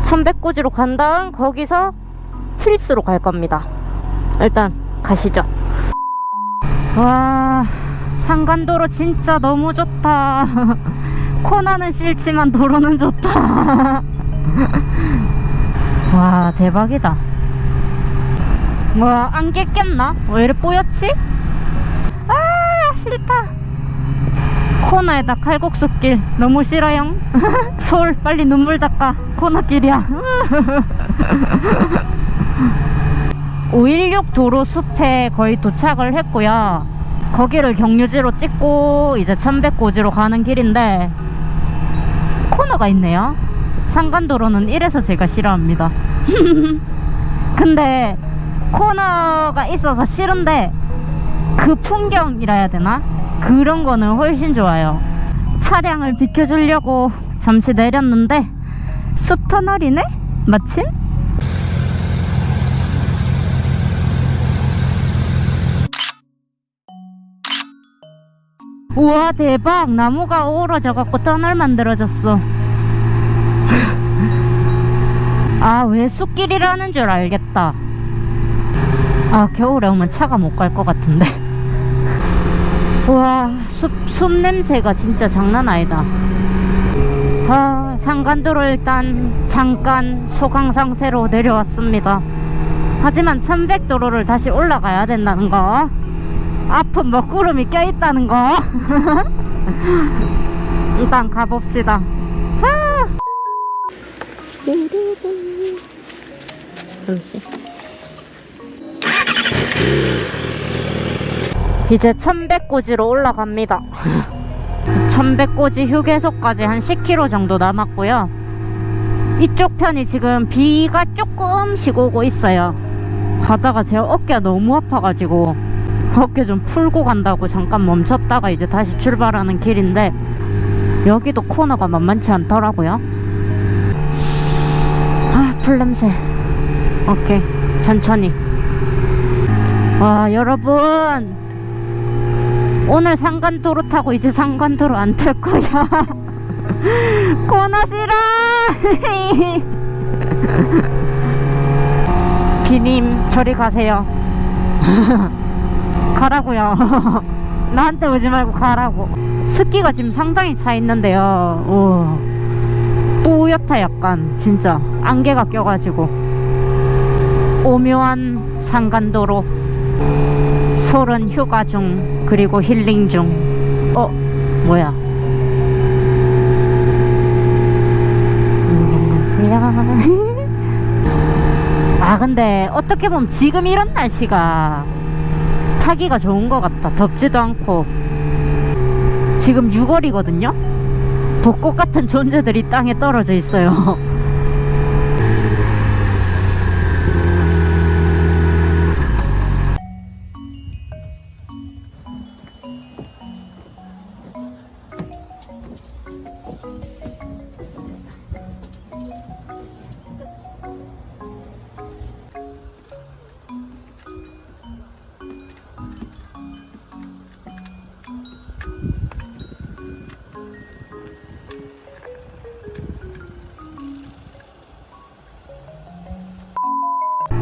천백고지로 간 다음 거기서 힐스로 갈 겁니다. 일단 가시죠. 와, 산간도로 진짜 너무 좋다. 코너는 싫지만 도로는 좋다. 와, 대박이다. 와, 안개 꼈나? 왜 이래 뽀얗지? 아, 싫다. 코너에다 칼국수길 너무 싫어요. 서울 빨리 눈물 닦아. 코너길이야. 516 도로 숲에 거의 도착을 했고요. 거기를 경유지로 찍고 이제 천백고지로 가는 길인데 코너가 있네요. 산간도로는 이래서 제가 싫어합니다. 근데 코너가 있어서 싫은데 그 풍경이라 해야 되나? 그런 거는 훨씬 좋아요. 차량을 비켜주려고 잠시 내렸는데 숲터널이네? 마침? 우와, 대박. 나무가 어우러져갖고 터널 만들어졌어. 아, 왜 숲길이라는 줄 알겠다. 아, 겨울에 오면 차가 못 갈 것 같은데. 우와, 숲 냄새가 진짜 장난 아니다. 아, 산간도로 일단 잠깐 소강 상태로 내려왔습니다. 하지만 천백도로를 다시 올라가야 된다는 거, 앞은 먹구름이 껴있다는 거. 일단 가봅시다. 잠시. 이제 천백고지로 올라갑니다. 천백고지 휴게소까지 한 10km 정도 남았고요. 이쪽 편이 지금 비가 조금씩 오고 있어요. 가다가 제 어깨가 너무 아파가지고 어깨 좀 풀고 간다고 잠깐 멈췄다가 이제 다시 출발하는 길인데, 여기도 코너가 만만치 않더라고요. 아, 풀냄새. 오케이, 천천히. 와, 여러분, 오늘 산간도로 타고 이제 산간도로 안 탈 거야. 코너 싫어. 비님 저리 가세요. 가라고요. 나한테 오지 말고 가라고. 습기가 지금 상당히 차 있는데요. 오, 뿌옇다. 약간 진짜 안개가 껴가지고. 오묘한 산간도로. 솔은 휴가 중, 그리고 힐링 중. 뭐야. 아, 근데 어떻게 보면 지금 이런 날씨가 타기가 좋은 것 같다. 덥지도 않고. 지금 6월이거든요. 벚꽃 같은 존재들이 땅에 떨어져 있어요.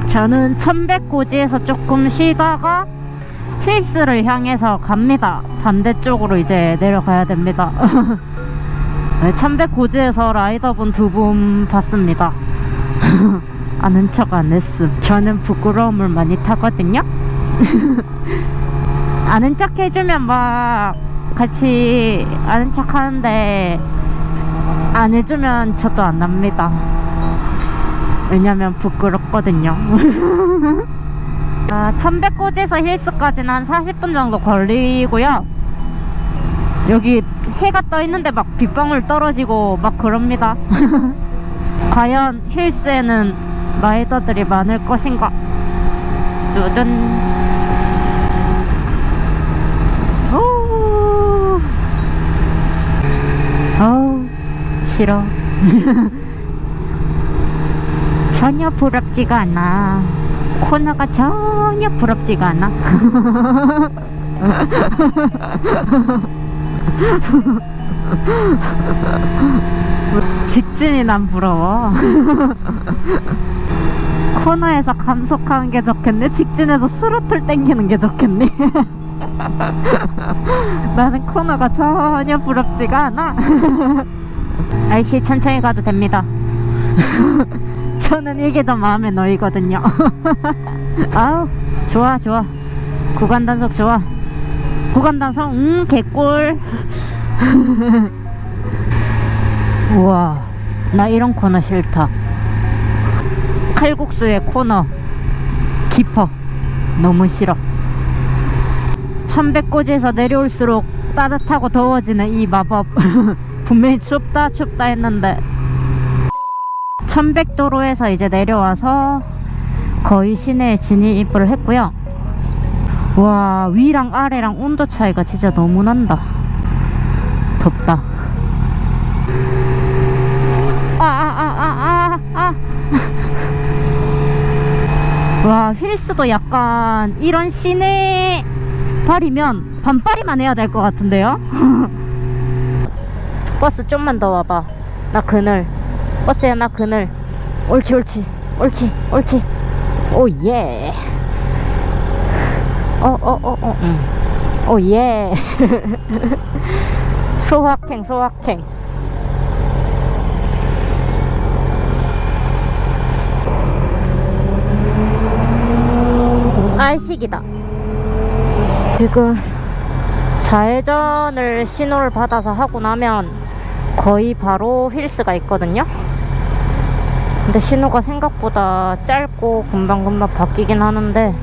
저는 천백고지에서 조금 쉬다가 힐스를 향해서 갑니다. 반대쪽으로 이제 내려가야 됩니다. 네, 천백고지에서 라이더분 2분 봤습니다. 아는 척 안 했음. 저는 부끄러움을 많이 타거든요. 아는 척 해주면 막 같이 아는 척 하는데, 안 해주면 저도 안 납니다. 왜냐면 부끄럽거든요. 아, 천백고지에서 힐스까지는 한 40분 정도 걸리고요. 여기 해가 떠 있는데 막 빗방울 떨어지고 막 그럽니다. 과연 힐스에는 라이더들이 많을 것인가? 두둔. 어우, 싫어. 전혀 부럽지가 않아. 코너가 전혀 부럽지가 않아. 직진이 난 부러워. 코너에서 감속하는 게 좋겠네? 직진에서 스로틀 땡기는 게 좋겠네? 나는 코너가 전혀 부럽지가 않아. 아이씨, 천천히 가도 됩니다. 저는 이게 더 마음에 놓이거든요. 아우, 좋아, 좋아. 구간 단속 좋아. 구간 단속, 개꿀. 우와, 나 이런 코너 싫다. 칼국수의 코너 깊어. 너무 싫어. 1100고지에서 내려올수록 따뜻하고 더워지는 이 마법. 분명히 춥다 했는데 1100도로에서 이제 내려와서 거의 시내에 진입을 했고요. 와, 위랑 아래랑 온도 차이가 진짜 너무 난다. 덥다. 와, 휠스도 약간 이런 시내 발이면 반바리만 해야 될 것 같은데요? 버스 좀만 더 와봐. 나 그늘. 버스야, 나 그늘. 옳지, 옳지, 옳지, 옳지. 오, 예. 오, 예. 소확행, 소확행. 알식이다. 지금 좌회전을 신호를 받아서 하고 나면 거의 바로 휠스가 있거든요. 근데 신호가 생각보다 짧고 금방금방 바뀌긴 하는데